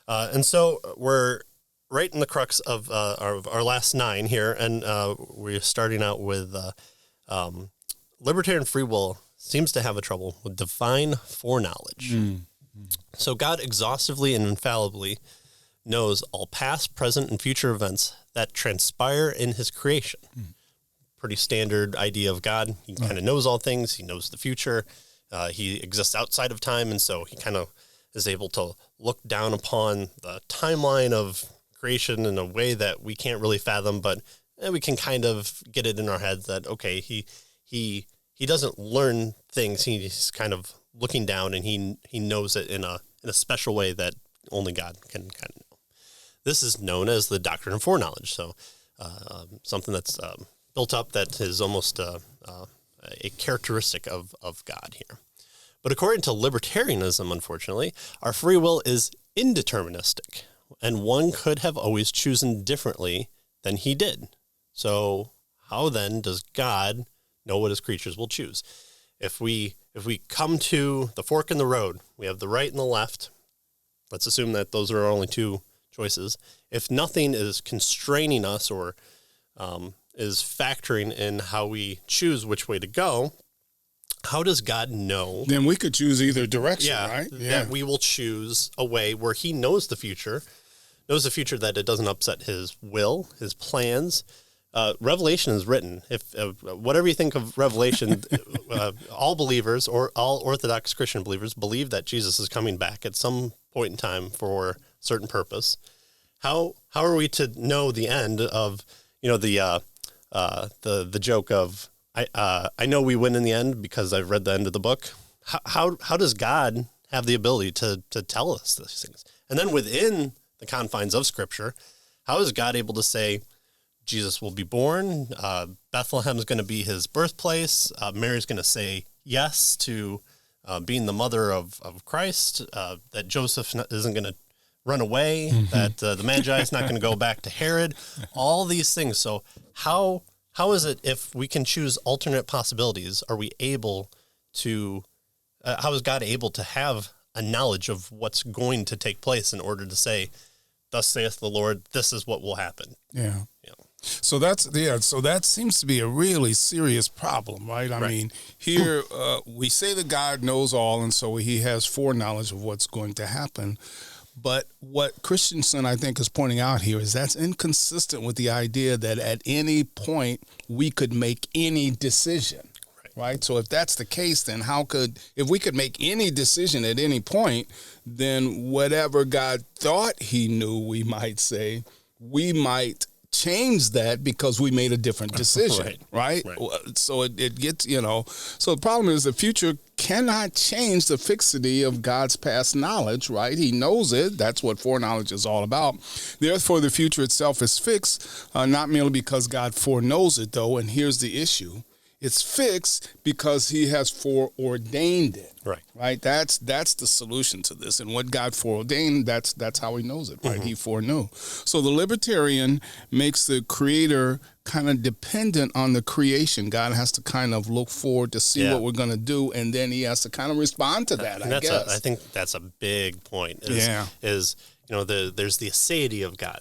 And so we're right in the crux of our last 9 here, and we're starting out with libertarian free will seems to have a trouble with divine foreknowledge. So God exhaustively and infallibly knows all past, present, and future events that transpire in his creation. Pretty standard idea of God. He kind of knows all things. He knows the future. He exists outside of time, and so he kind of is able to look down upon the timeline of creation in a way that we can't really fathom, but we can kind of get it in our heads that, okay, he doesn't learn things. He's kind of looking down, and he knows it in a special way that only God can kind of know. This is known as the doctrine of foreknowledge. So something that's built up that is almost a characteristic of God here. But according to libertarianism, unfortunately, our free will is indeterministic, and one could have always chosen differently than he did. So how then does God know what his creatures will choose? If we come to the fork in the road, we have the right and the left. Let's assume that those are our only 2 choices. If nothing is constraining us or is factoring in how we choose which way to go, how does God know? Then we could choose either direction, right? That we will choose a way where he knows the future that it doesn't upset his will, his plans. Revelation is written. If whatever you think of Revelation, all believers or all Orthodox Christian believers believe that Jesus is coming back at some point in time for a certain purpose. How are we to know the end of the joke of I know we win in the end because I've read the end of the book? How does God have the ability to tell us these things? And then within the confines of Scripture, how is God able to say Jesus will be born, Bethlehem is going to be his birthplace, Mary's going to say yes to being the mother of Christ, that Joseph isn't going to run away, that the Magi is not going to go back to Herod, all these things. So how is it, if we can choose alternate possibilities, are we able to, how is God able to have a knowledge of what's going to take place in order to say, thus saith the Lord, this is what will happen? Yeah. So that seems to be a really serious problem, right? I mean, here we say that God knows all, and so he has foreknowledge of what's going to happen. But what Christensen, I think, is pointing out here is that's inconsistent with the idea that at any point we could make any decision, right? So if that's the case, then if we could make any decision at any point, then whatever God thought he knew, we might say, we might change that because we made a different decision, right? So it gets, so the problem is the future cannot change the fixity of God's past knowledge, right? He knows it. That's what foreknowledge is all about. Therefore, the future itself is fixed, not merely because God foreknows it, though, and here's the issue. It's fixed because he has foreordained it. Right. That's the solution to this. And what God foreordained, that's how he knows it, right? He foreknew. So the libertarian makes the creator kind of dependent on the creation. God has to kind of look forward to see what we're going to do, and then he has to kind of respond to that, I guess. I think that's a big point. There's the aseity of God.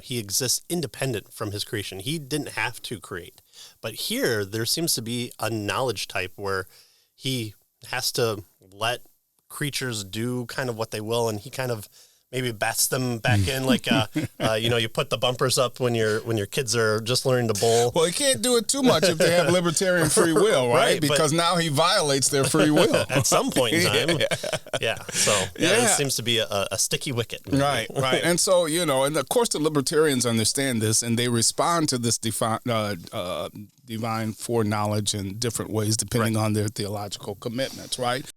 He exists independent from his creation. He didn't have to create. But here, there seems to be a knowledge type where he has to let creatures do kind of what they will, and he kind of maybe bats them back in, like you put the bumpers up when your kids are just learning to bowl. Well, he can't do it too much if they have libertarian free will, right? Because now he violates their free will at some point in time. It seems to be a sticky wicket. Right. And so and of course the libertarians understand this, and they respond to this divine foreknowledge in different ways depending on their theological commitments, right?